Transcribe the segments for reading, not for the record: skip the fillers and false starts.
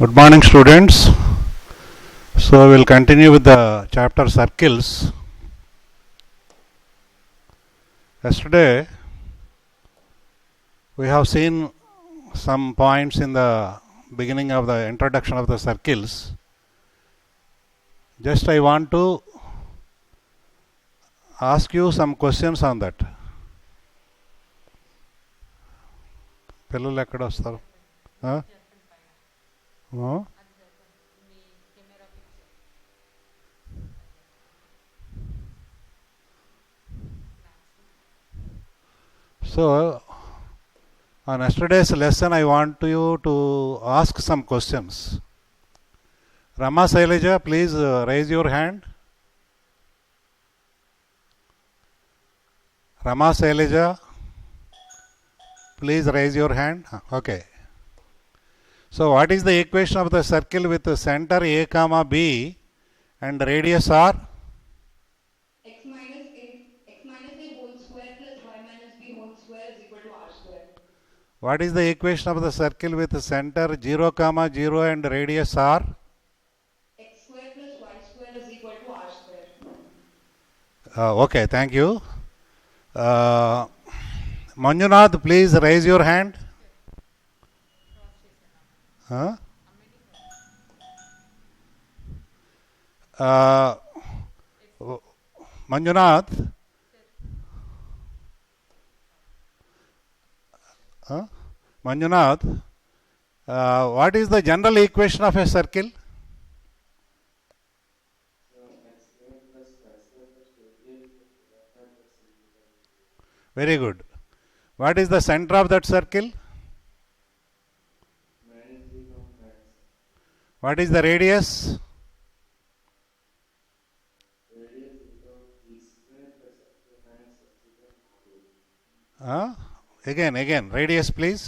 Good morning, students. So, we will continue with the chapter circles. Yesterday, we have seen some points in the beginning of the introduction of the circles. Just I want to ask you some questions on that. పిల్లలు ఎక్కడ వస్తారు? So, on yesterday's lesson, I want you to ask some questions. Rama Sailaja, please raise your hand. Rama Sailaja, please raise your hand. Okay. So, what is the equation of the circle with the center a comma b and radius r? X minus a whole square plus y minus b whole square is equal to r square. What is the equation of the circle with the center 0 comma 0 and radius r? X square plus y square is equal to r square. Okay, thank you. Manjunath, please raise your hand. Manjunath. Manjunath, what is the general equation of a circle? Very good. What is the center of that circle? What is the radius? Again, radius please.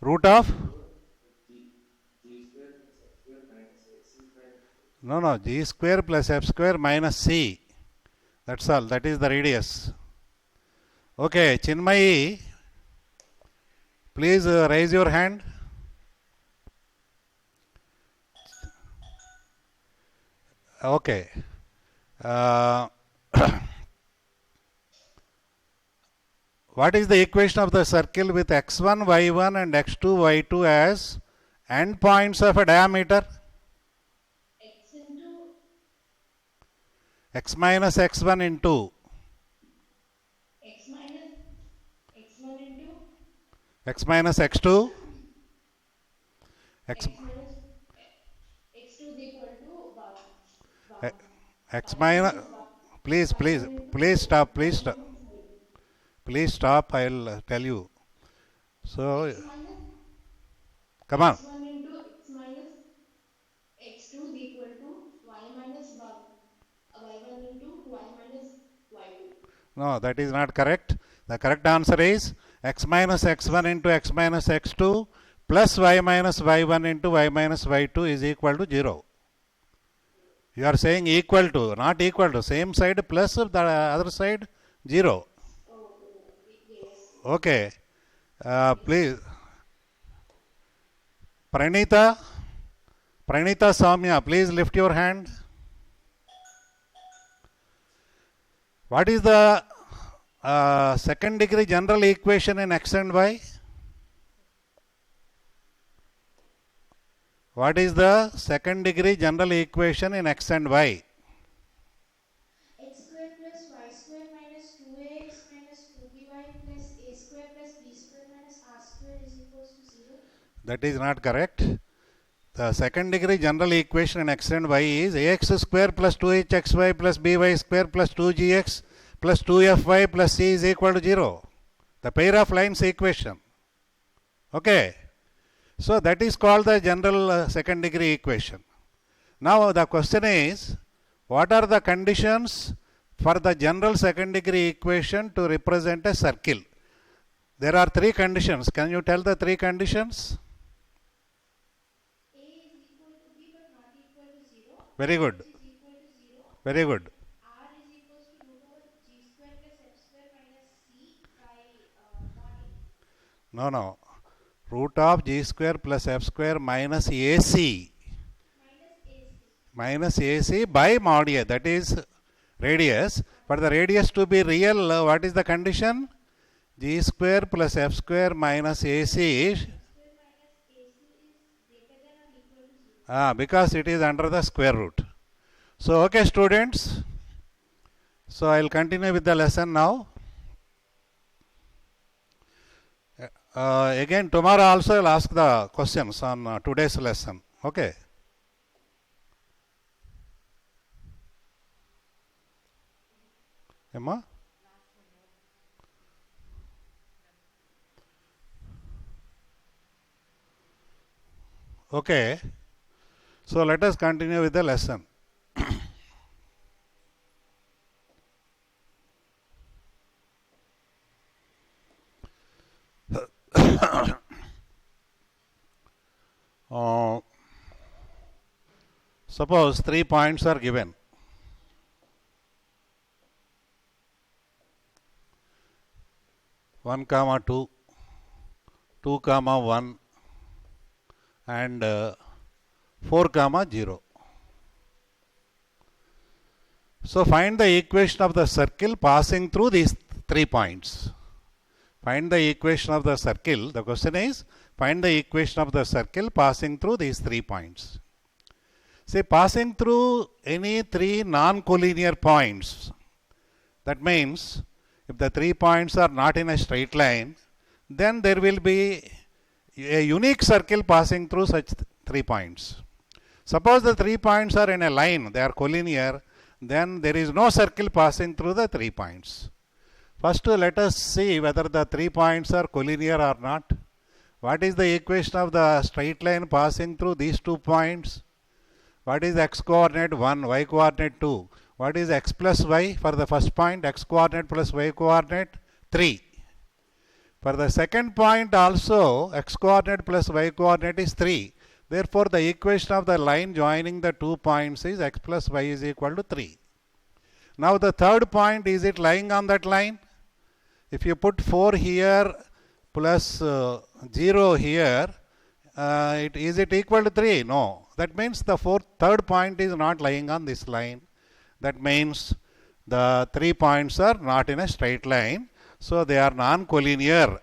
Root of? No, g square plus f square minus c. That's all. That is the radius. Okay, Chinmayi, please raise your hand. Okay. What is the equation of the circle with x1, y1 and x2, y2 as endpoints of a diameter? X into X minus x1 into x minus x1 into x minus x2 x minus x2 is equal to y. x minus please stop I'll tell you. So X minus come on. x1 into x minus x2 is equal to y minus y1 into y minus y2. No, that is not correct. The correct answer is x minus x1 into x minus x2 plus y minus y1 into y minus y2 is equal to 0. You are saying equal to, not equal to. Same side plus the other side 0. Okay. Please. Pranita Soumya, please lift your hand. What is the second degree general equation in x and y? What is the second degree general equation in x and y? X square plus y square minus 2ax minus 2by plus a square plus b square minus r square is equals to 0. That is not correct. The second degree general equation in x and y is ax square plus 2hxy plus by square plus 2gx plus 2fy plus c is equal to 0. The pair of lines equation. Okay. So that is called the general second degree equation. Now the question is, what are the conditions for the general second degree equation to represent a circle? There are three conditions. Can you tell the three conditions? A is equal to b but not equal to 0. Very good. X is equal to 0. Very good. R is equals to root over g square plus f square minus c by not. No. root of g square plus f square minus AC. Minus AC by mod A, that is radius. For the radius to be real, what is the condition? G square plus f square minus AC. Because it is under the square root. So, okay, students. So, I will continue with the lesson now. Again, tomorrow also I will ask the questions on today's lesson. Okay. Emma? Okay. So, let us continue with the lesson. Suppose 3 points are given. One comma 2, 2 comma 1, and 4 comma 0. So find the equation of the circle passing through these 3 points. Find the equation of the circle. The question is, find the equation of the circle passing through these 3 points. Say passing through any 3 non-collinear points. That means if the 3 points are not in a straight line, then there will be a unique circle passing through such 3 points. Suppose the 3 points are in a line, they are collinear, then there is no circle passing through the 3 points. First, let us see whether the 3 points are collinear or not. What is the equation of the straight line passing through these 2 points? What is x coordinate 1, y coordinate 2? What is x plus y for the first point? X coordinate plus y coordinate 3. For the second point also, x coordinate plus y coordinate is 3. Therefore, the equation of the line joining the 2 points is x plus y is equal to 3. Now the third point, is it lying on that line? If you put 4 here plus 0 here, is it equal to 3? No. That means the third point is not lying on this line. That means the 3 points are not in a straight line. So they are non-collinear.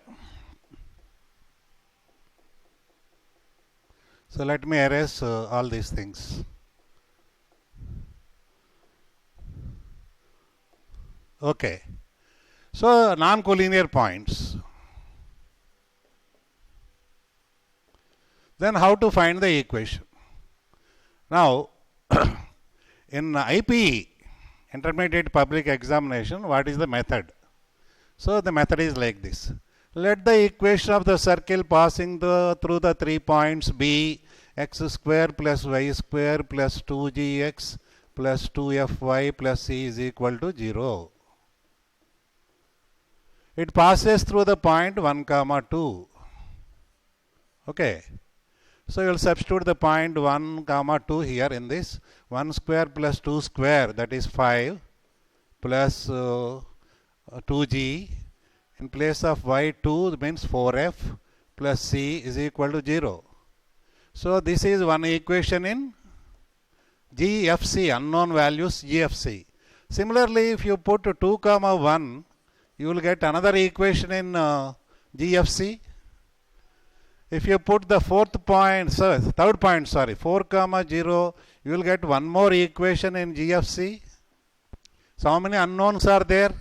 So let me erase all these things. Okay. So non-collinear points. Then how to find the equation? Now, in IPE, Intermediate Public Examination, what is the method? So the method is like this. Let the equation of the circle passing through the 3 points be x square plus y square plus 2gx plus 2fy plus c is equal to 0. It passes through the point 1 comma 2. Okay. So you will substitute the point 1 comma 2 here in this. 1 square plus 2 square, that is 5 plus 2g. In place of y2 means 4f plus c is equal to 0. So this is one equation in GFC, unknown values GFC. Similarly, if you put 2 comma 1, you will get another equation in GFC. If you put the third point, 4 comma 0, you will get one more equation in GFC. So how many unknowns are there?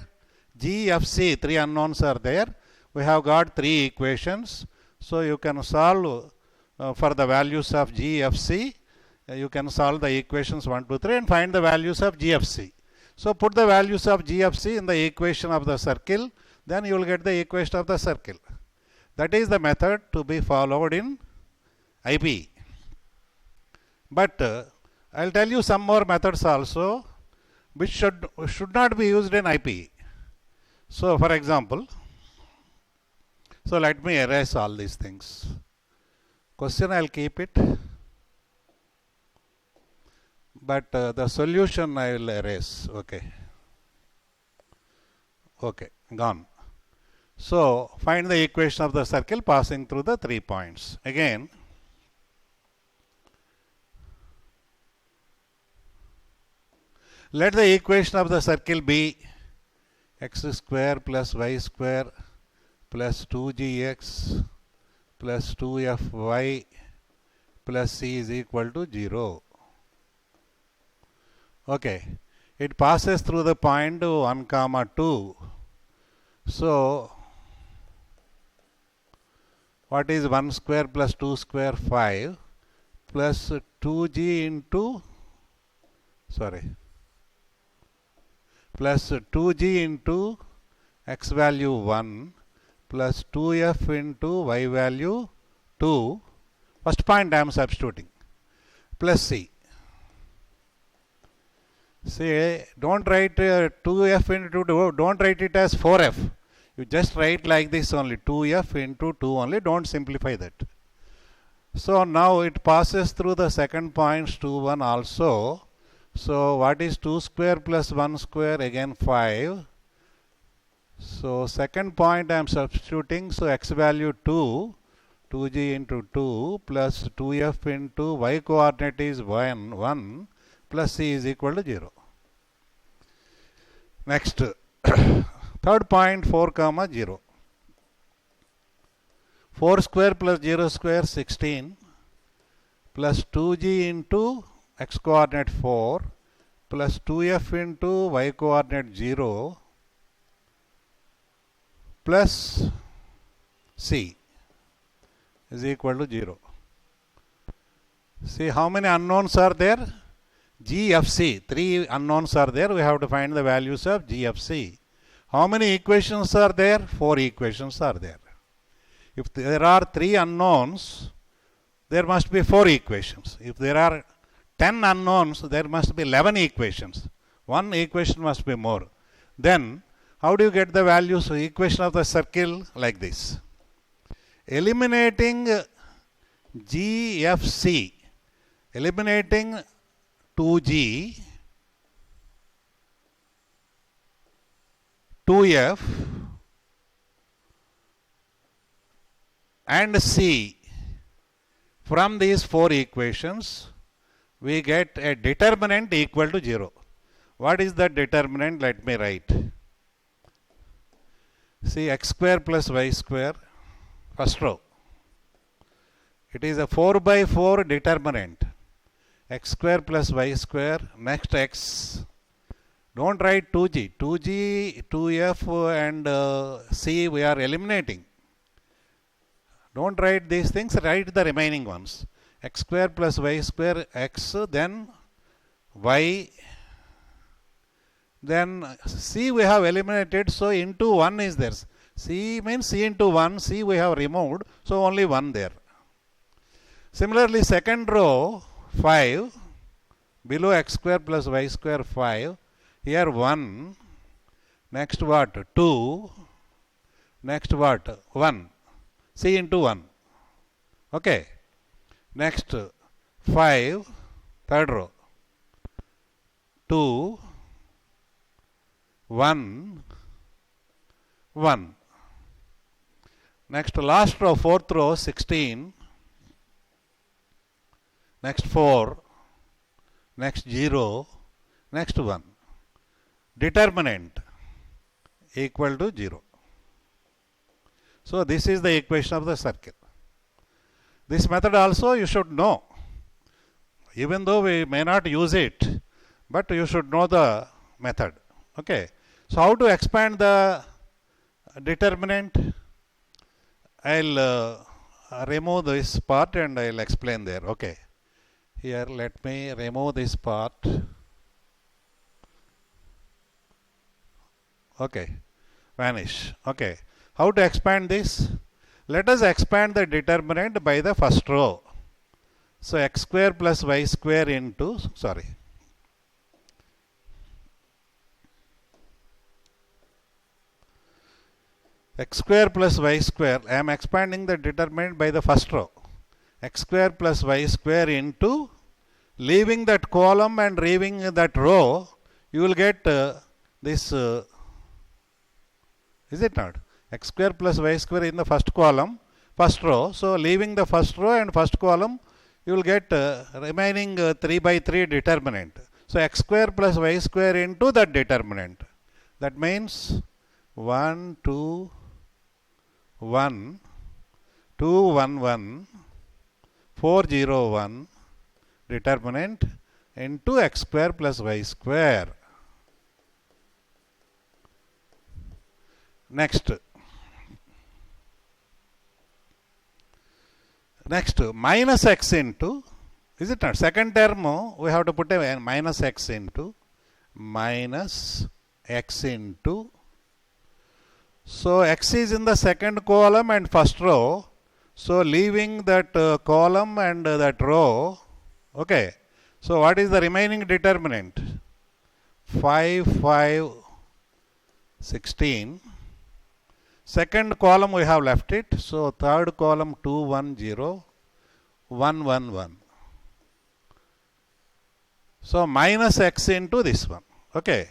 GFC, 3 unknowns are there. We have got 3 equations. So you can solve for the values of GFC. You can solve the equations 1, 2, 3 and find the values of GFC. So put the values of GFC in the equation of the circle. Then you will get the equation of the circle. That is the method to be followed in IPE. But I will tell you some more methods also which should not be used in IPE. So for example, so let me erase all these things. Question I will keep it, but the solution I will erase. Okay. Okay, gone. So find the equation of the circle passing through the 3 points. Again, let the equation of the circle be x square plus y square plus 2gx plus 2fy plus c is equal to 0. Okay, it passes through the point 1 comma 2. So what is 1 square plus 2 square? 5 plus 2g into plus 2g into x value 1 plus 2f into y value 2. First point I am substituting, plus c. Say, don't write 2f into 2, don't write it as 4f. You just write like this only, 2f into 2 only, don't simplify that. So now it passes through the second point 2, 1 also. So what is 2 square plus 1 square? Again 5. So second point I am substituting, so x value 2, 2g into 2 plus 2f into y coordinate is 1 plus c is equal to 0. Next, third point 4 comma 0. 4 square plus 0 square 16 plus 2g into x coordinate 4 plus 2f into y coordinate 0 plus c is equal to 0. See how many unknowns are there? G, F, C. 3 unknowns are there. We have to find the values of G, F, C. How many equations are there? 4 equations are there. If there are 3 unknowns, there must be 4 equations. If there are 10 unknowns, there must be 11 equations. One equation must be more. Then, how do you get the values? So, equation of the circle like this. Eliminating G, F, C. Eliminating 2G, 2F and C. From these 4 equations, we get a determinant equal to 0. What is the determinant? Let me write. See, x square plus y square, first row. It is a 4 by 4 determinant. X square plus y square, next x. Don't write 2g. 2g, 2f and c we are eliminating. Don't write these things, write the remaining ones. X square plus y square, x, then y, then c we have eliminated, so into 1 is there. C means c into 1, c we have removed, so only 1 there. Similarly, second row, 5, below x square plus y square 5, here 1, next what? 2, next what? 1, c into 1, okay. Next 5, third row, 2, 1, 1. Next last row, fourth row, 16, next 4, next 0, next 1. Determinant equal to 0. So this is the equation of the circle. This method also you should know. Even though we may not use it, but you should know the method. Okay. So how to expand the determinant? I'll remove this part and I'll explain there. Okay. Here let me remove this part. Okay. Vanish. Okay. How to expand this? Let us expand the determinant by the first row. So x square plus y square into, x square plus y square, I am expanding the determinant by the first row. X square plus y square into, leaving that column and leaving that row, you will get this, is it not? x square plus y square in the first column, first row. So leaving the first row and first column, you will get remaining 3 by 3 determinant. So x square plus y square into that determinant. That means 1, 2, 1, 2, 1, 1, 4, 0, 1 determinant into x square plus y square. Next, minus x into, is it not? Second term, we have to put a minus x into, so x is in the second column and first row. So leaving that column and that row, okay. So what is the remaining determinant? 5, 5, 16. Second column we have left it. So third column 2, 1, 0, 1, 1, 1. So minus x into this one. Okay.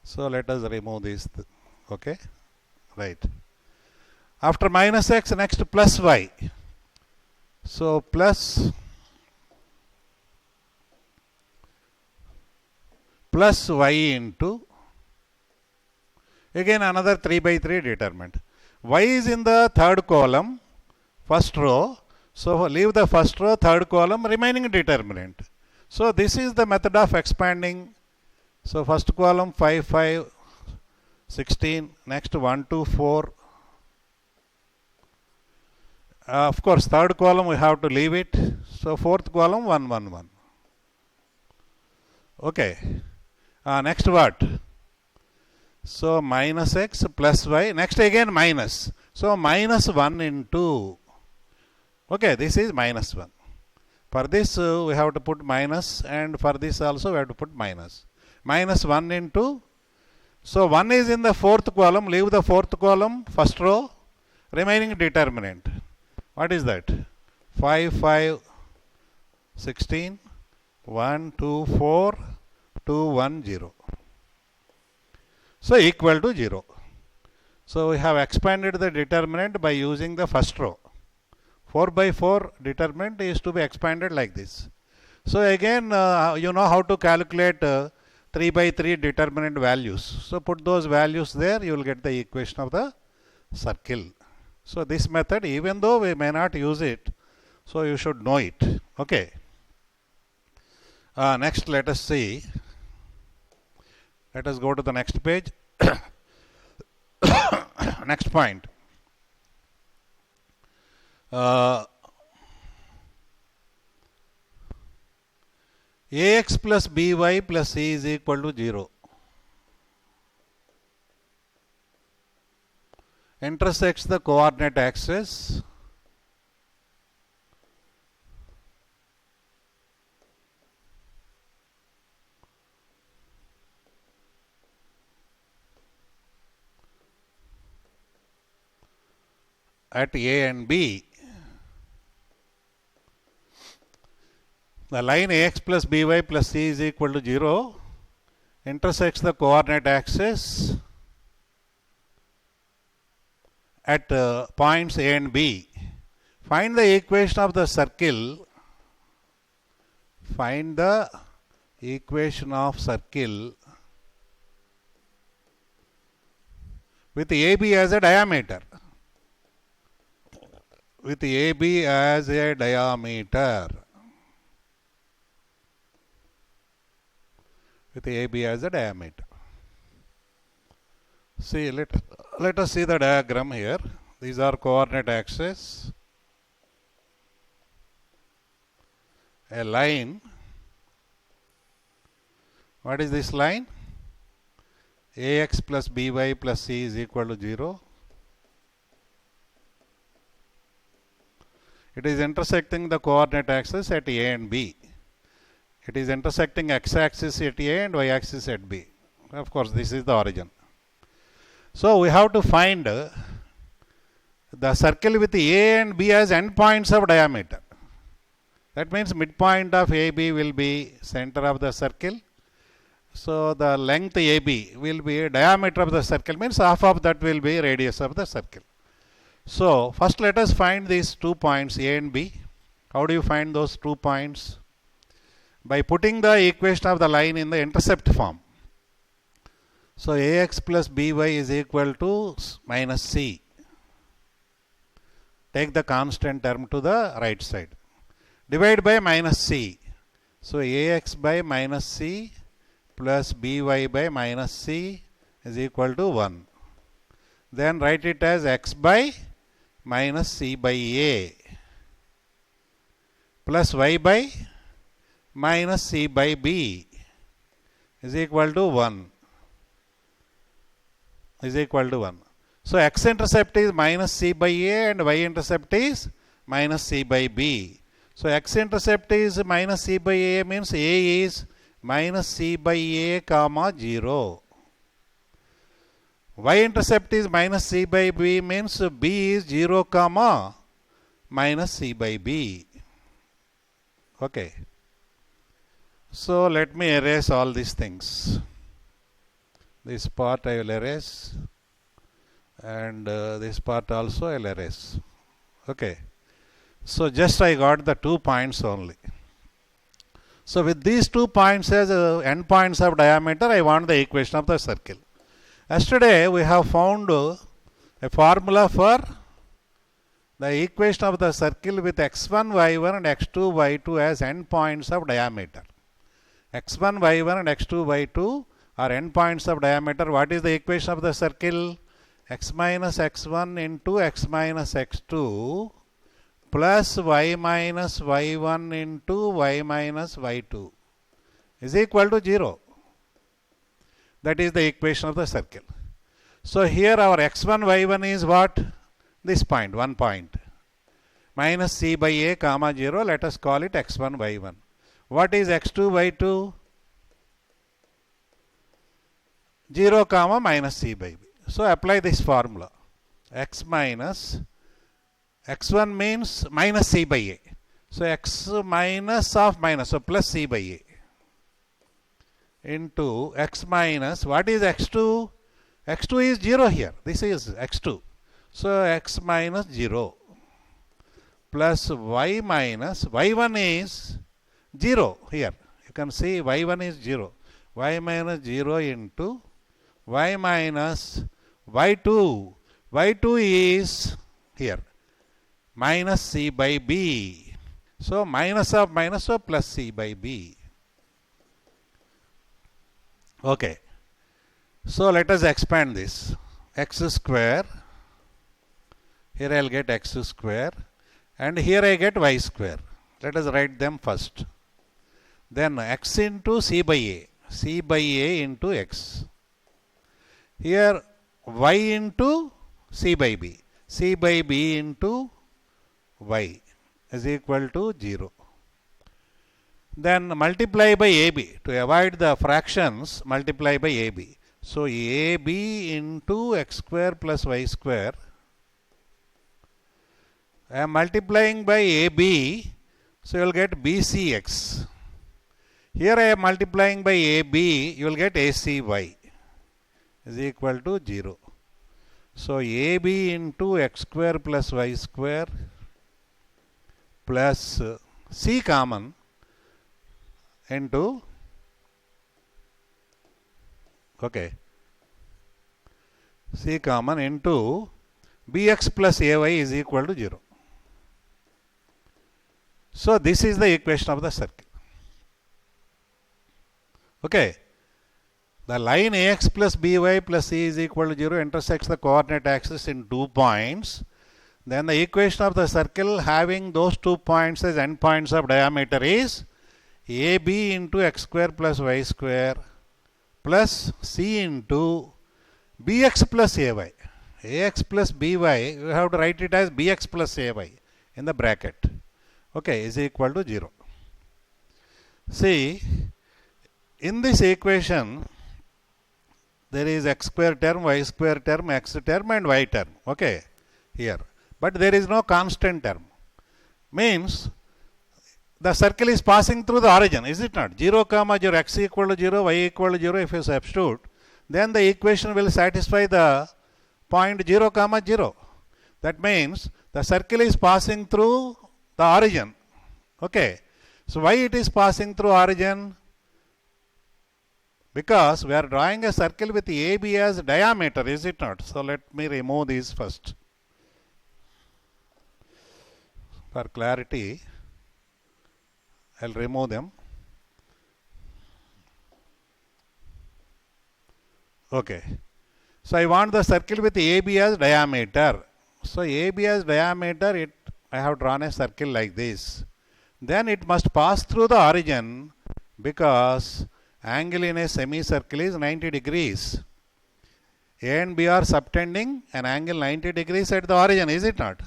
So let us remove this. Okay. Right. After minus x, next plus y. So plus y into, again another 3 by 3 determinant. Y is in the third column, first row. So leave the first row, third column, remaining determinant. So this is the method of expanding. So first column 5, 5, 16, next 1, 2, 4. Of course, third column we have to leave it. So fourth column 1, 1, 1. Okay. Next what? So minus x plus y. Next again minus. So minus 1 into. Okay, this is minus 1. For this we have to put minus, and for this also we have to put minus. Minus 1 into. So 1 is in the fourth column. Leave the fourth column, first row, remaining determinant. What is that? 5, 5, 16, 1, 2, 4, 2, 1, 0. So equal to 0. So we have expanded the determinant by using the first row. 4 by 4 determinant is to be expanded like this. So again, you know how to calculate 3 by 3 determinant values. So put those values there, you will get the equation of the circle. So this method, even though we may not use it, so you should know it. Okay. Next, let us see. Let us go to the next page. Next point. Ax plus by plus c is equal to 0. Intersects the coordinate axis. At A and B. The line ax plus by plus c is equal to 0 intersects the coordinate axis at points A and B. Find the equation of the circle. Find the equation of circle with AB as a diameter. With AB as a diameter. With AB as a diameter. See, let us see the diagram here. These are coordinate axes. A line. What is this line? Ax plus by plus c is equal to 0. It is intersecting the coordinate axis at A and B. It is intersecting x-axis at A and y-axis at B. Of course, this is the origin. So we have to find the circle with A and B as endpoints of diameter. That means midpoint of AB will be center of the circle, So the length AB will be diameter of the circle, means half of that will be radius of the circle. So first let us find these 2 points A and B. How do you find those 2 points? By putting the equation of the line in the intercept form. So AX plus BY is equal to minus C. Take the constant term to the right side. Divide by minus C. So AX by minus C plus BY by minus C is equal to 1. Then write it as X by minus C by A plus Y by minus C by B is equal to 1. Is equal to 1. So x-intercept is minus C by A and y-intercept is minus C by B. So x-intercept is minus C by A means A is minus C by A comma 0. Y-intercept is minus C by B means B is 0 comma minus C by B. Okay. So let me erase all these things. This part I will erase, and this part also I will erase. Okay. So just I got the 2 points only. So with these 2 points as end points of diameter, I want the equation of the circle. Yesterday we have found a formula for the equation of the circle with x1, y1 and x2, y2 as end points of diameter. x1, y1 and x2, y2 are end points of diameter. What is the equation of the circle? X minus x1 into x minus x2 plus y minus y1 into y minus y2 is equal to 0. That is the equation of the circle. So here our x1, y1 is what? This point, 1 point. Minus C by A comma 0. Let us call it x1, y1. What is x2, y2? 0 comma minus C by B. So apply this formula. X minus x1 means minus C by A. So x minus of minus, so plus C by A into x minus, what is x2? x2 is 0 here. This is x2. So x minus 0 plus y minus, y1 is 0 here. You can see y1 is 0. Y minus 0 into y minus y2. y2 is here minus C by B. So minus of minus, so plus C by B. Okay. So let us expand this. X square. Here I will get x square. And here I get y square. Let us write them first. Then x into C by A. C by A into x. Here y into C by B. C by B into y is equal to 0. Then multiply by AB. To avoid the fractions, multiply by AB. So AB into x square plus y square. I am multiplying by AB. So you will get BCX. Here I am multiplying by AB. You will get ACY is equal to 0. So AB into x square plus y square plus C common into, okay, C common into Bx plus Ay is equal to 0. So this is the equation of the circle. Okay. The line Ax plus By plus C is equal to 0 intersects the coordinate axis in 2 points. Then the equation of the circle having those 2 points as endpoints of diameter is AB into x square plus y square plus C into Bx plus Ay. Ax plus By, you have to write it as Bx plus Ay in the bracket. Okay, is equal to 0. See, in this equation, there is x square term, y square term, x term and y term. Okay, here. But there is no constant term. Means, the circle is passing through the origin, is it not? 0, 0, x equal to 0, y equal to 0, if you substitute, then the equation will satisfy the point 0, 0. That means the circle is passing through the origin. Okay. So why it is passing through origin? Because we are drawing a circle with AB as diameter, is it not? So let me remove these first. For clarity, I'll remove them. Okay. So I want the circle with AB as diameter. So AB as diameter, I have drawn a circle like this. Then it must pass through the origin because angle in a semicircle is 90 degrees. A and B are subtending an angle 90 degrees at the origin, is it not?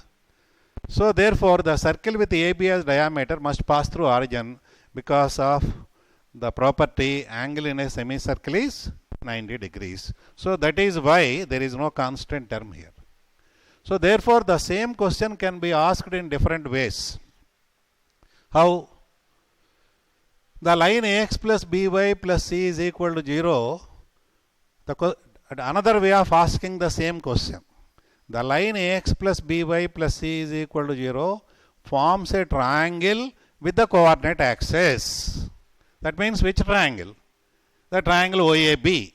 So therefore, the circle with AB as diameter must pass through origin because of the property angle in a semicircle is 90 degrees. So that is why there is no constant term here. So therefore, the same question can be asked in different ways. How? The line ax plus by plus c is equal to 0. Another way of asking the same question. The line ax plus by plus c is equal to 0 forms a triangle with the coordinate axis. That means which triangle? The triangle OAB.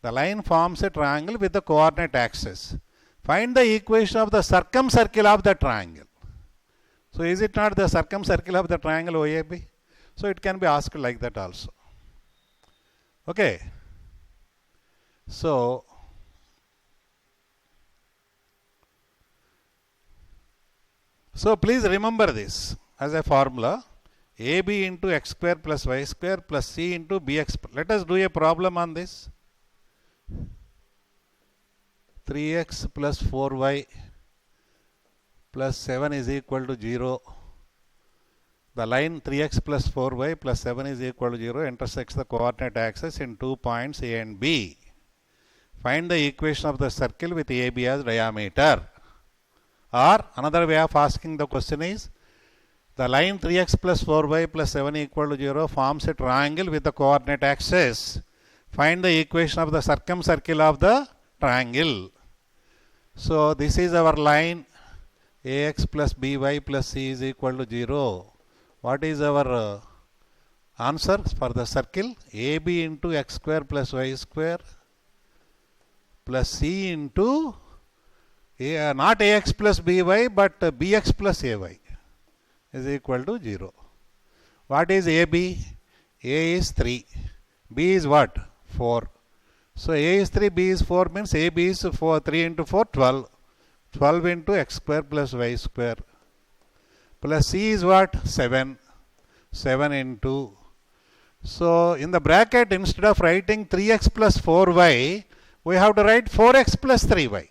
The line forms a triangle with the coordinate axis. Find the equation of the circumcircle of the triangle. So is it not the circumcircle of the triangle OAB? So it can be asked like that also. Okay. So please remember this as a formula. AB into x square plus y square plus c into bx. Let us do a problem on this. 3x plus 4y plus 7 is equal to 0. The line 3x plus 4y plus 7 is equal to 0 intersects the coordinate axis in 2 points A and B. Find the equation of the circle with AB as diameter. Or another way of asking the question is, the line 3x plus 4y plus 7 equal to 0 forms a triangle with the coordinate axis. Find the equation of the circumcircle of the triangle. So this is our line ax plus by plus c is equal to 0. What is our answer for the circle? AB into x square plus y square plus c into not ax plus by but bx plus ay is equal to 0. What is AB? A is 3. B is what? 4. So A is 3, B is 4 means AB is 4. 3 into 4, 12. 12 into x square plus y square. Plus C is what? 7. 7 into. So in the bracket, instead of writing 3x plus 4y, we have to write 4x plus 3y.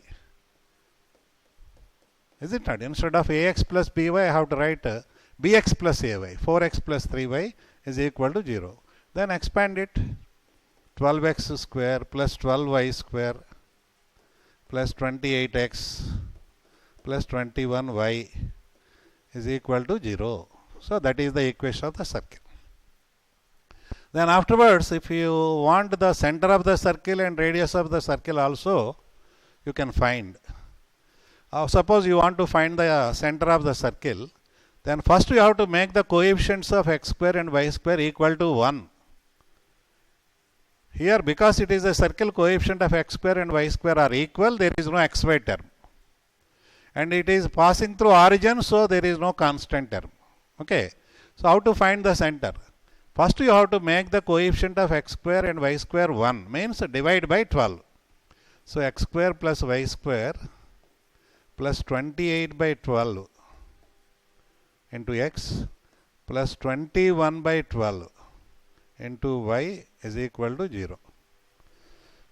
Is it not? Instead of ax plus by, I have to write bx plus ay. 4x plus 3y is equal to 0. Then expand it. 12x square plus 12y square plus 28x plus 21y is equal to 0. So that is the equation of the circle. Then afterwards, if you want the center of the circle and radius of the circle also, you can find. Suppose you want to find the center of the circle, then first you have to make the coefficients of x square and y square equal to 1. Here, because it is a circle, coefficient of x square and y square are equal, there is no xy term. And it is passing through origin, so there is no constant term. Okay. So how to find the center? First you have to make the coefficient of x square and y square 1, means divide by 12. So x square plus y square plus 28 by 12 into x plus 21 by 12 into y is equal to 0.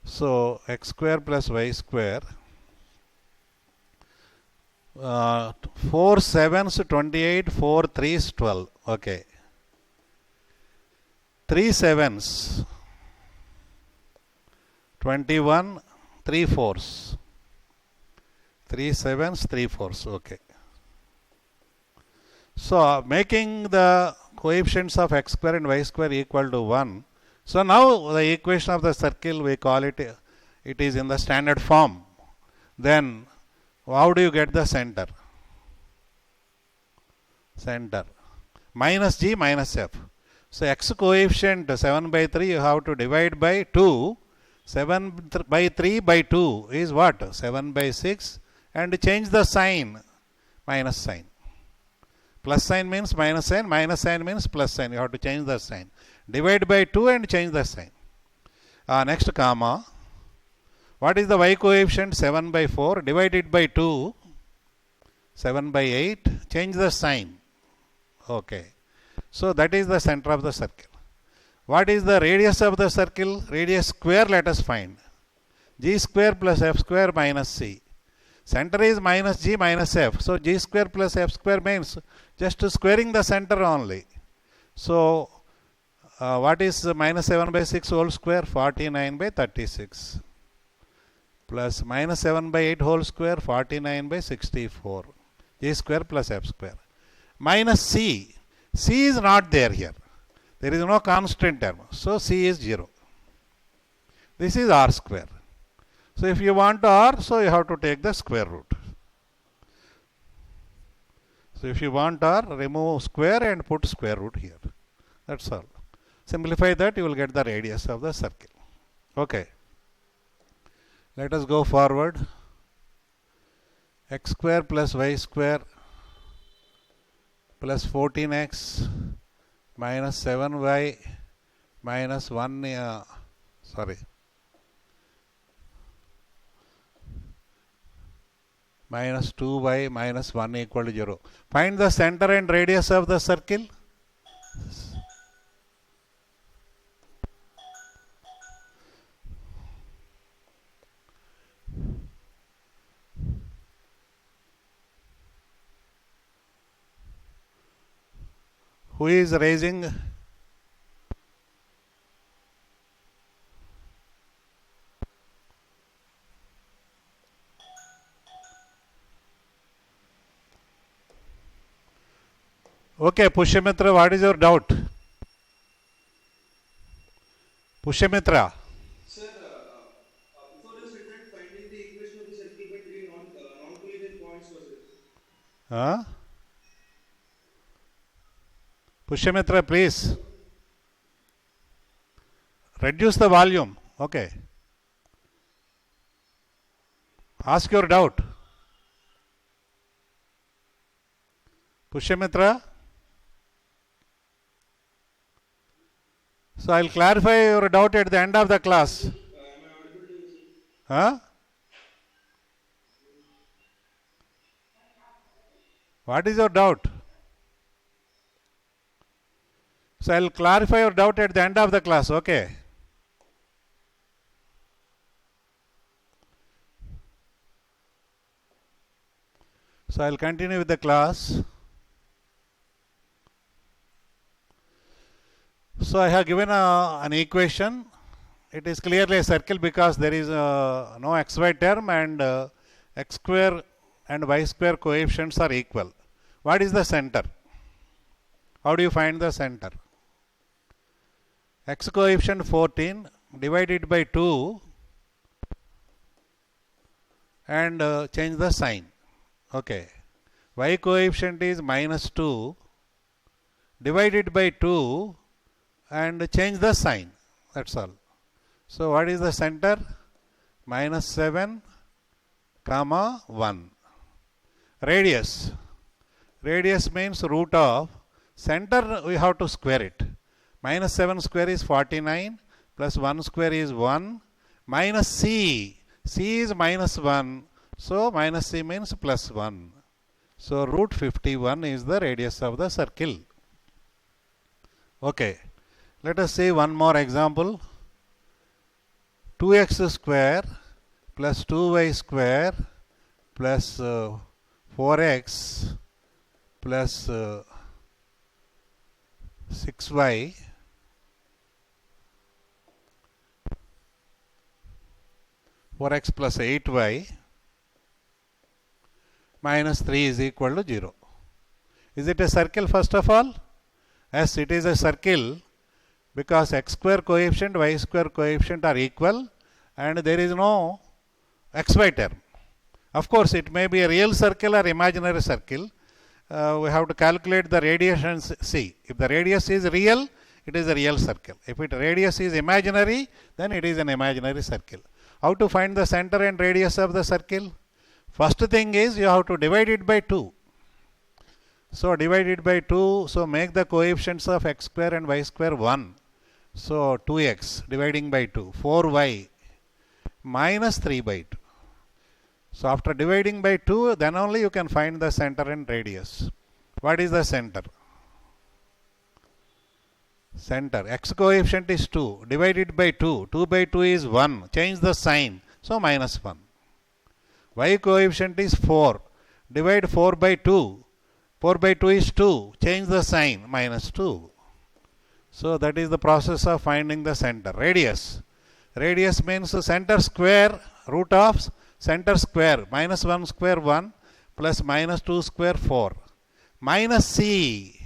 So x square plus y square 4 7s 28, 4 3s 12. Okay. 3 7s 21, 3 4s. 3 7s, 3 4s. Okay. So making the coefficients of x square and y square equal to 1. So now the equation of the circle, we call it, it is in the standard form. Then how do you get the center? Center. Minus g minus f. So x coefficient 7 by 3 you have to divide by 2. 7 by 3 by 2 is what? 7 by 6, and change the sign, minus sign. Plus sign means minus sign means plus sign. You have to change the sign. Divide by 2 and change the sign. Next comma. What is the y coefficient? 7 by 4 divided by 2. 7 by 8. Change the sign. Okay. So that is the center of the circle. What is the radius of the circle? Radius square let us find. G square plus f square minus c. Center is minus g minus f. So g square plus f square means just squaring the center only. So what is minus 7 by 6 whole square? 49 by 36. Plus minus 7 by 8 whole square? 49 by 64. G square plus f square. Minus c. C is not there here. There is no constant term. So c is 0. This is r square. So if you want r, so you have to take the square root. So if you want r, remove square and put square root here. That's all. Simplify that, you will get the radius of the circle. Okay. Let us go forward. X square plus y square plus 14x minus 7y minus 1, minus 2y minus 1 equal to 0. Find the center and radius of the circle. Who is raising? Okay, Pushyamitra, what is your doubt? Pushyamitra. Sir, before you said that finding the equation of the circle by 3 non-collinear points was it? Pushyamitra, please. Reduce the volume. Okay. Ask your doubt. Pushyamitra. So I will clarify your doubt at the end of the class. Am I audible to you, sir? What is your doubt? So I will clarify your doubt at the end of the class, okay? So I will continue with the class. So I have given an equation. It is clearly a circle because there is no xy term, and x square and y square coefficients are equal. What is the center? How do you find the center? X coefficient 14 divided by 2 and change the sign. Okay. Y coefficient is minus 2 divided by 2 and change the sign. That's all. So what is the center? Minus 7 comma 1. Radius. Radius means root of center, we have to square it. Minus 7 square is 49 plus 1 square is 1 minus c. C is minus 1. So minus c means plus 1. So root 51 is the radius of the circle. Okay. Let us see one more example. 2x square plus 2y square plus 4x plus 6y (4x plus 8y) minus 3 is equal to 0. Is it a circle first of all? as it is a circle, because x square coefficient, y square coefficient are equal and there is no xy term. Of course, it may be a real circle or imaginary circle. We have to calculate the radius and see. If the radius is real, it is a real circle. If it radius is imaginary, then it is an imaginary circle. How to find the center and radius of the circle? First thing is you have to divide it by 2. So divide it by 2. So make the coefficients of x square and y square 1. So 2x dividing by 2. 4y minus 3 by 2. So after dividing by 2, then only you can find the center and radius. What is the center? Center. X coefficient is 2. Divided by 2. 2 by 2 is 1. Change the sign. So minus 1. Y coefficient is 4. Divide 4 by 2. 4 by 2 is 2. Change the sign. Minus 2. So that is the process of finding the center. Radius. Radius means center square root of center square. Minus 1 square 1 plus minus 2 square 4. Minus c.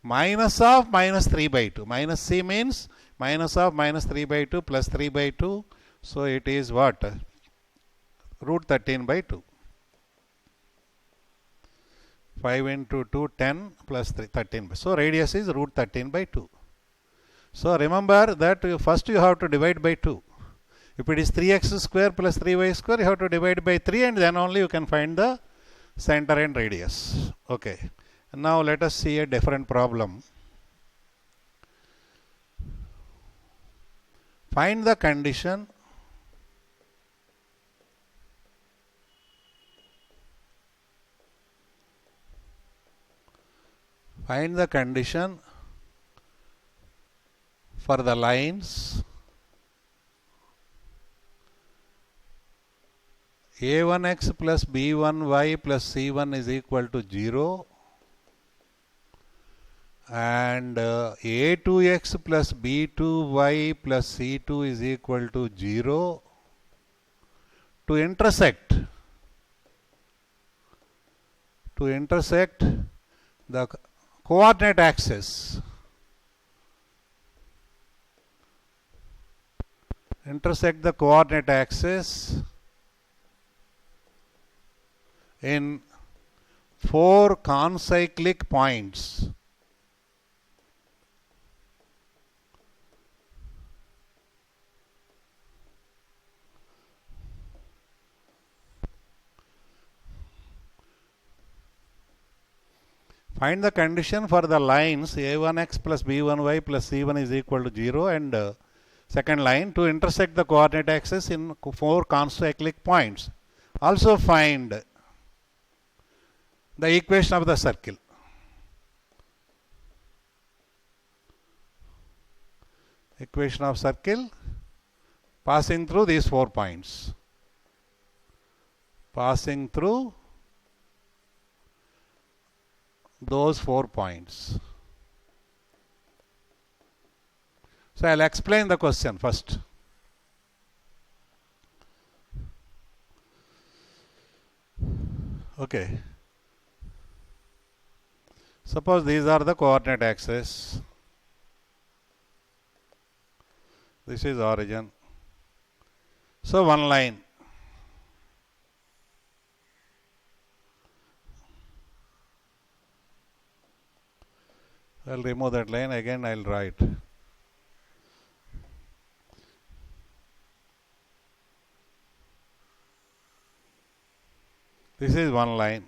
Minus of minus 3 by 2. Minus c means minus of minus 3 by 2 plus 3 by 2. So it is what? Root 13 by 2. 5 into 2, 10 plus 3, 13. So radius is root 13 by 2. So remember that first you have to divide by 2. If it is 3x square plus 3y square, you have to divide by 3 and then only you can find the center and radius. Okay. Now let us see a different problem. Find the condition for the lines a1x plus b1y plus c1 is equal to 0 and a2x plus b2y plus c2 is equal to 0 to intersect the coordinate axis. Intersect the coordinate axis in 4 concyclic points. Find the condition for the lines a1x plus b1y plus c1 is equal to 0 and second line to intersect the coordinate axis in 4 concyclic points. Also find the equation of the circle. Equation of circle passing through these 4 points. Passing through those 4 points. So I'll explain the question first. Okay. Suppose these are the coordinate axes. This is origin. So one line. I'll remove that line, again I'll write. This is one line.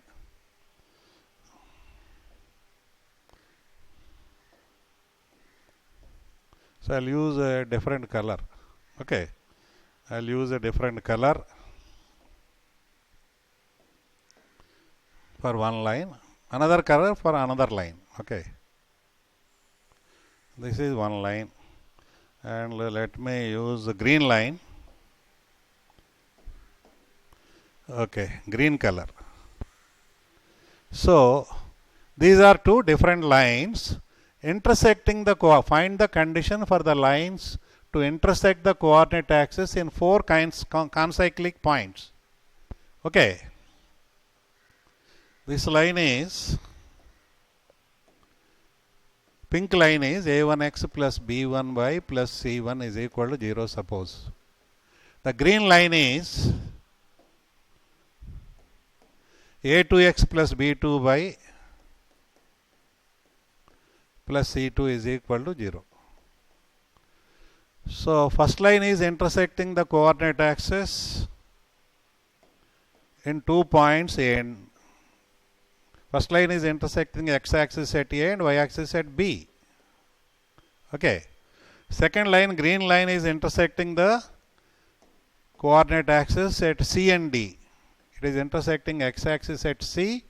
So I'll use a different color. Okay. I'll use a different color for one line, another color for another line. Okay. This is one line and let me use the green line. Okay, green color. So these are 2 different lines intersecting the find the condition for the lines to intersect the coordinate axis in 4 concyclic points. Okay. This line is pink line is a1x plus b1y plus c1 is equal to 0, suppose. The green line is a2x plus b2y plus c2 is equal to 0. So first line is intersecting the coordinate axis in 2 points A and first line is intersecting x-axis at A and y-axis at B. Okay. Second line, green line, is intersecting the coordinate axis at C and D. It is intersecting x-axis at C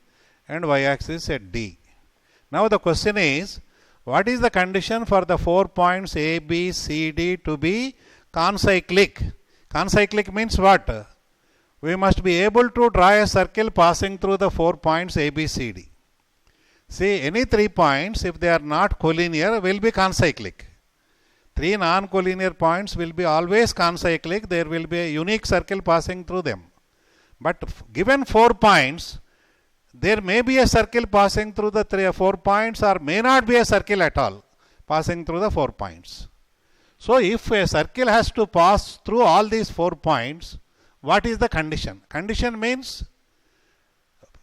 and y-axis at D. Now the question is, what is the condition for the 4 points A, B, C, D to be concyclic? Concyclic means what? We must be able to draw a circle passing through the 4 points A, B, C, D. See, any 3 points, if they are not collinear, will be concyclic. 3 non-collinear points will be always concyclic. There will be a unique circle passing through them. But given 4 points, there may be a circle passing through the 4 points, or may not be a circle at all passing through the 4 points. So if a circle has to pass through all these 4 points, what is the condition? Condition means,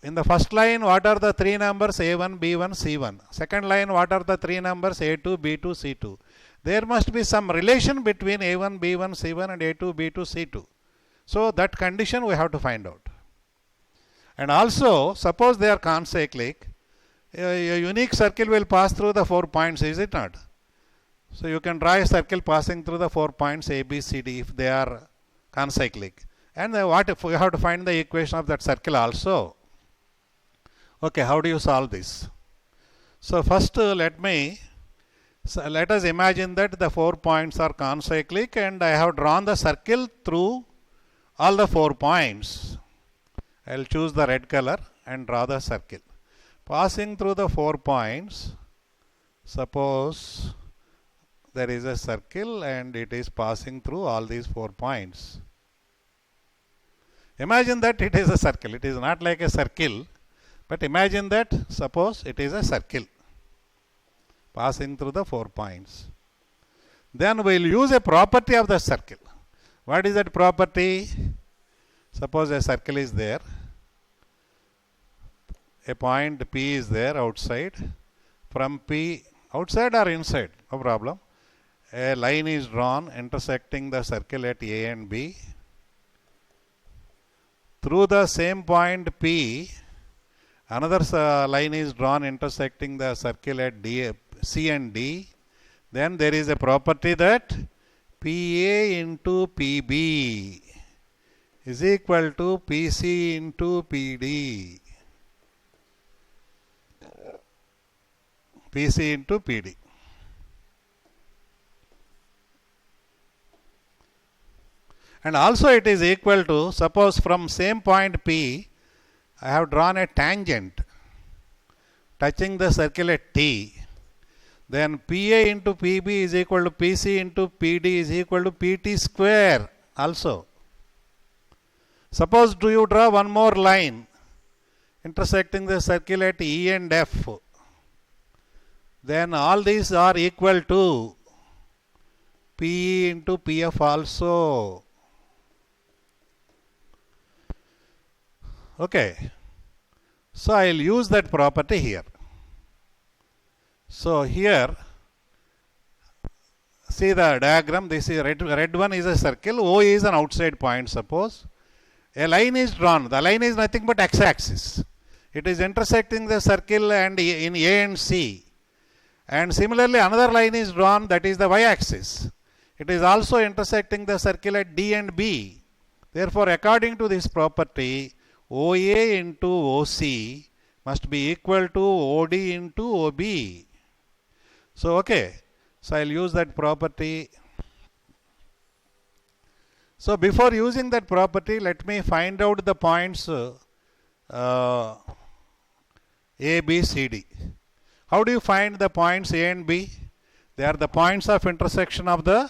in the first line, what are the 3 numbers a1, b1, c1? Second line, what are the 3 numbers a2, b2, c2? There must be some relation between a1, b1, c1 and a2, b2, c2. So that condition we have to find out. And also, suppose they are concyclic, a unique circle will pass through the 4 points, is it not? So you can draw a circle passing through the 4 points A, B, C, D if they are concyclic. And what if we have to find the equation of that circle also? Okay, how do you solve this? So first let us imagine that the 4 points are concyclic and I have drawn the circle through all the 4 points. I will choose the red color and draw the circle. Passing through the 4 points, suppose there is a circle and it is passing through all these 4 points. Imagine that it is a circle. It is not like a circle, but imagine that, suppose it is a circle passing through the 4 points. Then we will use a property of the circle. What is that property? Suppose a circle is there. A point P is there outside. From P, outside or inside, no problem. A line is drawn intersecting the circle at A and B. Through the same point P, another line is drawn intersecting the circle at C and D. Then there is a property that PA into PB is equal to PC into PD. PC into PD. And also it is equal to, suppose from same point P, I have drawn a tangent touching the circle at T. Then PA into PB is equal to PC into PD is equal to PT square also. Suppose do you draw one more line intersecting the circle at E and F. Then all these are equal to PE into PF also. Okay. So I will use that property here. So here, see the diagram. This is red one is a circle. O is an outside point, suppose. A line is drawn. The line is nothing but x-axis. It is intersecting the circle and in A and C. And similarly, another line is drawn, that is the y-axis. It is also intersecting the circle at D and B. Therefore, according to this property, OA into OC must be equal to OD into OB. So, okay. So, I will use that property. So, before using that property, let me find out the points A, B, C, D. How do you find the points A and B? They are the points of intersection of the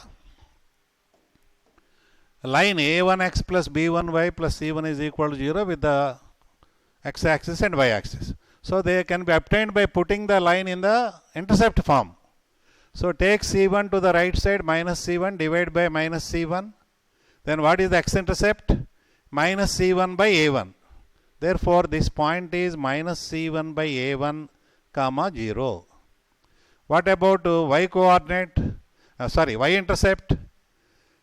line A1x plus B1y plus C1 is equal to 0 with the x-axis and y-axis. So they can be obtained by putting the line in the intercept form. So take C1 to the right side, minus C1, divide by minus C1. Then what is the x-intercept? Minus C1 by A1. Therefore, this point is minus C1 by A1, comma 0. What about y coordinate? Y-intercept?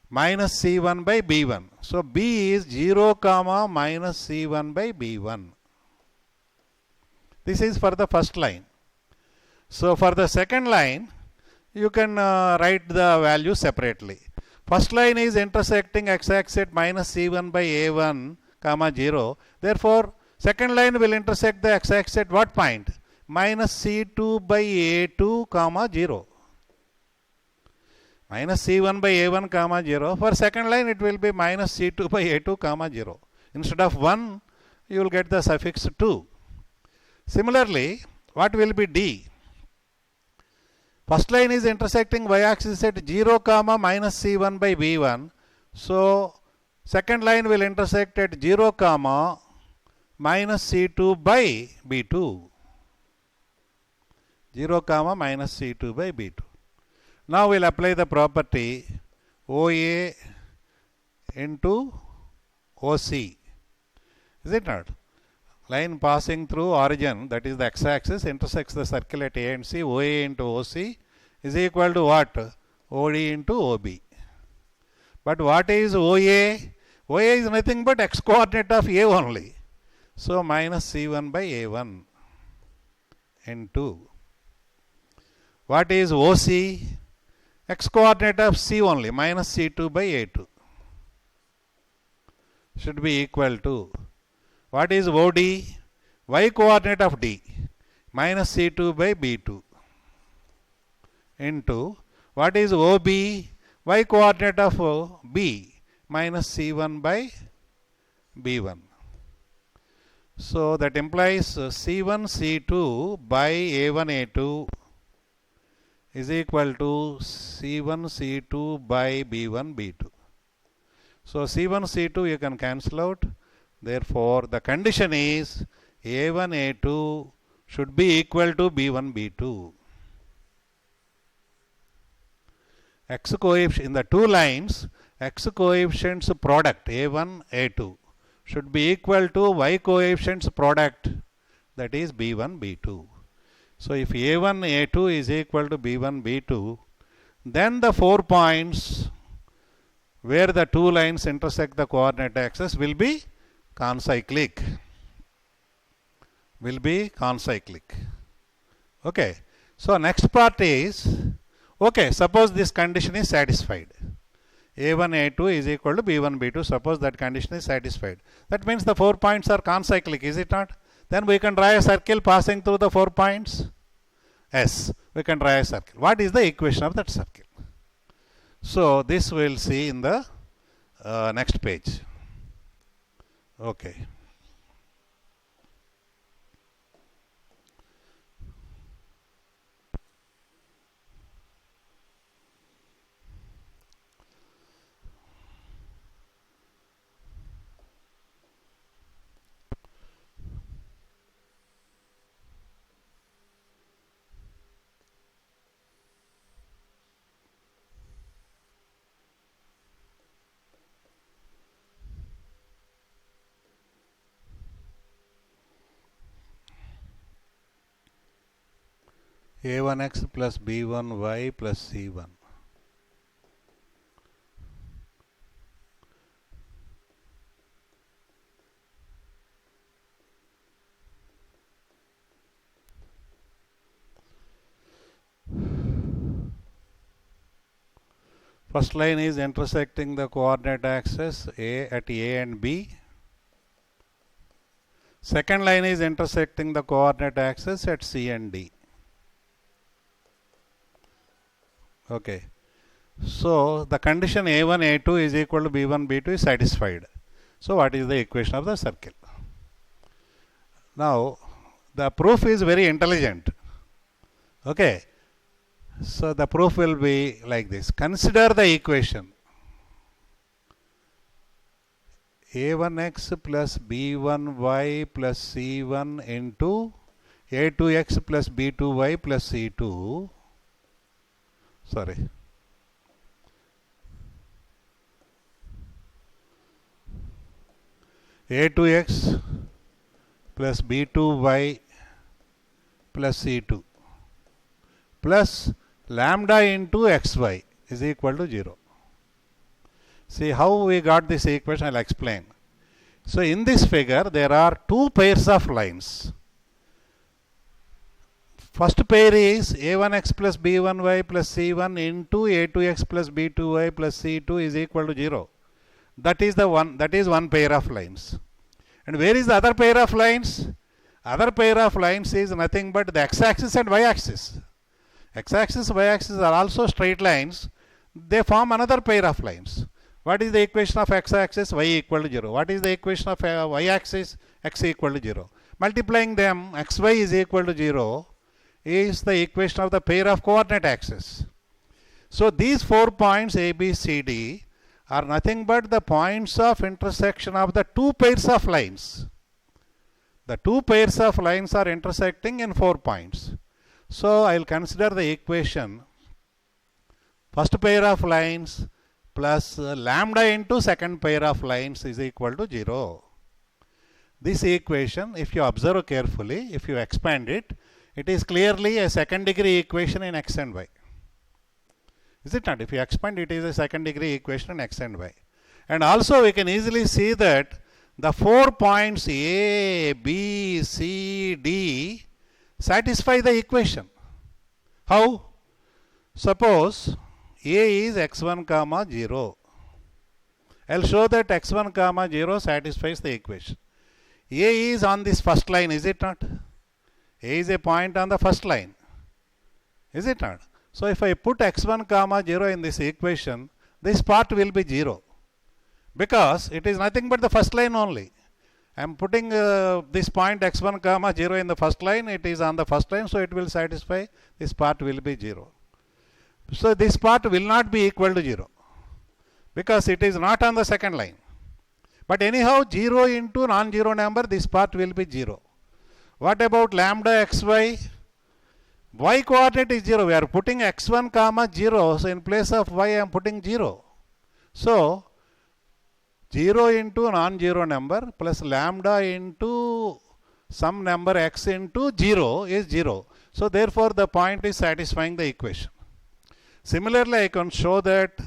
Minus C1 by B1. So, B is 0, comma minus C1 by B1. This is for the first line. So, for the second line, you can write the value separately. First line is intersecting x-axis at minus C1 by A1, comma 0. Therefore, second line will intersect the x-axis at what point? Minus C2 by A2, comma 0. Minus C1 by A1, comma 0. For second line, it will be minus C2 by A2, comma 0. Instead of 1, you will get the suffix 2. Similarly, what will be D? First line is intersecting y-axis at 0, comma minus C1 by B1. So, second line will intersect at 0, comma minus C2 by B2. 0, comma minus C2 by B2. Now, we will apply the property OA into OC. Is it not? Line passing through origin, that is the x-axis, intersects the circle at A and C. OA into OC is equal to what? OD into OB. But what is OA? OA is nothing but x-coordinate of A only. So, minus C1 by A1 into. What is OC? X-coordinate of C only, minus C2 by A2. Should be equal to. What is OD? Y coordinate of D, minus C2 by B2 into. What is OB? Y coordinate of B, minus C1 by B1. So, that implies C1 C2 by A1 A2 is equal to C1 C2 by B1 B2. So, C1 C2 you can cancel out. Therefore, the condition is A1 A2 should be equal to B1 B2. X coefficient in the two lines, X coefficients product A1 A2 should be equal to Y coefficients product, that is B1 B2. So, if A1 A2 is equal to B1 B2, then the 4 points where the two lines intersect the coordinate axis will be concyclic. Okay. So, next part is, okay, suppose this condition is satisfied. A1 A2 is equal to B1 B2. Suppose that condition is satisfied. That means the 4 points are concyclic, is it not? Then we can draw a circle passing through the 4 points. Yes, we can draw a circle. What is the equation of that circle? So, this we will see in the next page. Okay. A1x plus B1y plus C1. First line is intersecting the coordinate axis A at A and B. Second line is intersecting the coordinate axis at C and D. Okay. So, the condition A1 A2 is equal to B1 B2 is satisfied. So, what is the equation of the circle? Now, the proof is very intelligent. Okay. So, the proof will be like this. Consider the equation A1x plus B1y plus C1 into A2x plus B2y plus C2 sorry, a2x plus b2y plus c2 plus lambda into xy is equal to 0. See how we got this equation, I will explain. So in this figure there are two pairs of lines. First pair is a1x plus b1y plus c1 into a2x plus b2y plus c2 is equal to 0. That is one pair of lines. And where is the other pair of lines? Other pair of lines is nothing but the x-axis and y-axis. X-axis, y-axis are also straight lines. They form another pair of lines. What is the equation of x-axis? Y equal to 0. What is the equation of y-axis? X equal to 0. Multiplying them, xy is equal to 0 is the equation of the pair of coordinate axis. So these 4 points A, B, C, D are nothing but the points of intersection of the two pairs of lines. The two pairs of lines are intersecting in 4 points. So I will consider the equation first pair of lines plus lambda into second pair of lines is equal to 0. This equation, if you observe carefully, if you expand it, it is clearly a second degree equation in x and y. Is it not? If you expand, it is a second degree equation in x and y. And also we can easily see that the 4 points A, B, C, D satisfy the equation. How? Suppose A is x1 comma 0. I will show that x1 comma 0 satisfies the equation. A is on this first line, is it not? A is a point on the first line, is it not? So if I put x1 comma 0 in this equation, this part will be 0 because it is nothing but the first line only. I am putting this point x1 comma 0 in the first line, it is on the first line, so it will satisfy, this part will be 0. So this part will not be equal to 0 because it is not on the second line. But anyhow 0 into non-zero number, this part will be 0. What about lambda xy? Y coordinate is 0. We are putting x1 comma 0. So in place of y I am putting 0. So 0 into non-zero number plus lambda into some number x into 0 is 0. So therefore the point is satisfying the equation. Similarly, I can show that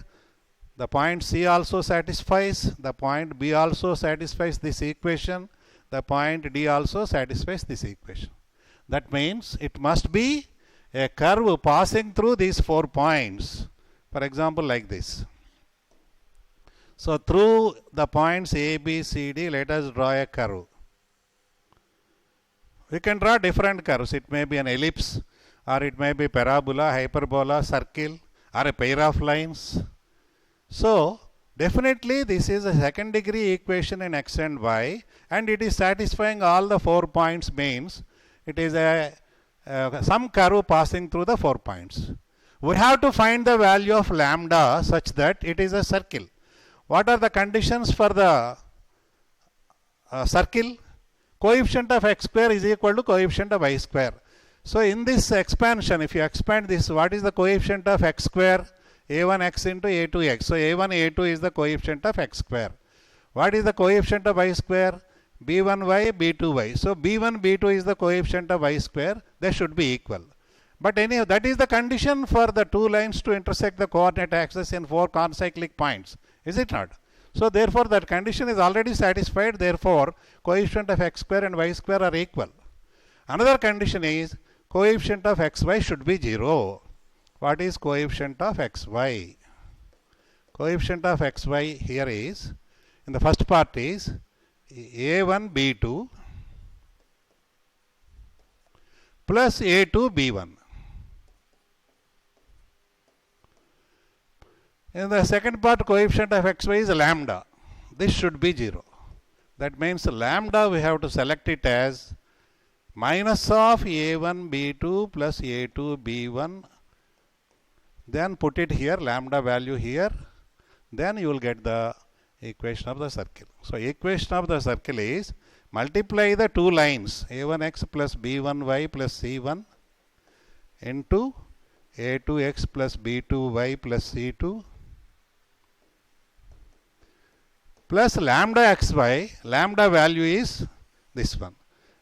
the point C also satisfies, the point B also satisfies this equation, the point D also satisfies this equation. That means it must be a curve passing through these 4 points. For example, like this. So through the points A, B, C, D, let us draw a curve. We can draw different curves. It may be an ellipse, or it may be parabola, hyperbola, circle, or a pair of lines. So definitely this is a second degree equation in x and y, and it is satisfying all the 4 points, means it is a some curve passing through the 4 points. We have to find the value of lambda such that it is a circle. What are the conditions for the circle? Coefficient of x square is equal to coefficient of y square. So in this expansion, if you expand this, what is the coefficient of x square? a1x into a2x. So a1, a2 is the coefficient of x square. What is the coefficient of y square? b1y, b2y. So b1, b2 is the coefficient of y square. They should be equal. But anyhow, that is the condition for the two lines to intersect the coordinate axis in 4 concyclic points. Is it not? So therefore that condition is already satisfied. Therefore coefficient of x square and y square are equal. Another condition is coefficient of xy should be 0. What is coefficient of xy? Coefficient of xy here is, in the first part is a1 b2 plus a2 b1. In the second part, coefficient of xy is lambda. This should be 0. That means lambda we have to select it as minus of a1 b2 plus a2 b1. Then put it here, lambda value here. Then you will get the equation of the circle. So equation of the circle is multiply the two lines a1x plus b1y plus c1 into a2x plus b2y plus c2 plus lambda xy, lambda value is this one,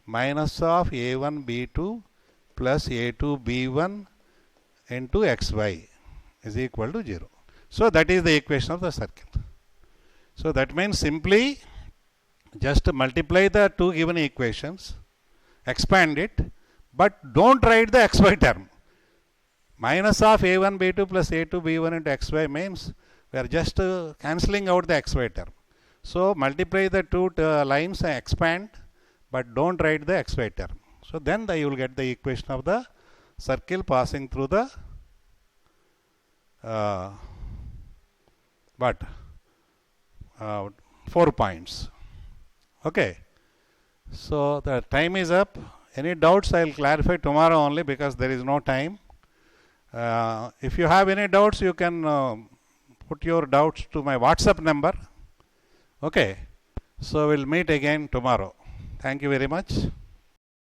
minus of a1 b2 plus a2 b1 into xy is equal to 0. So that is the equation of the circle. So that means simply just multiply the two given equations, expand it, but don't write the xy term. Minus of a1 b2 plus a2 b1 into xy means we are just cancelling out the xy term. So multiply the two lines and expand, but don't write the xy term. So then you will get the equation of the circle passing through the 4 points. Okay. So the time is up. Any doubts, I will clarify tomorrow only because there is no time. If you have any doubts, you can put your doubts to my WhatsApp number. Okay. So we'll meet again tomorrow. Thank you very much.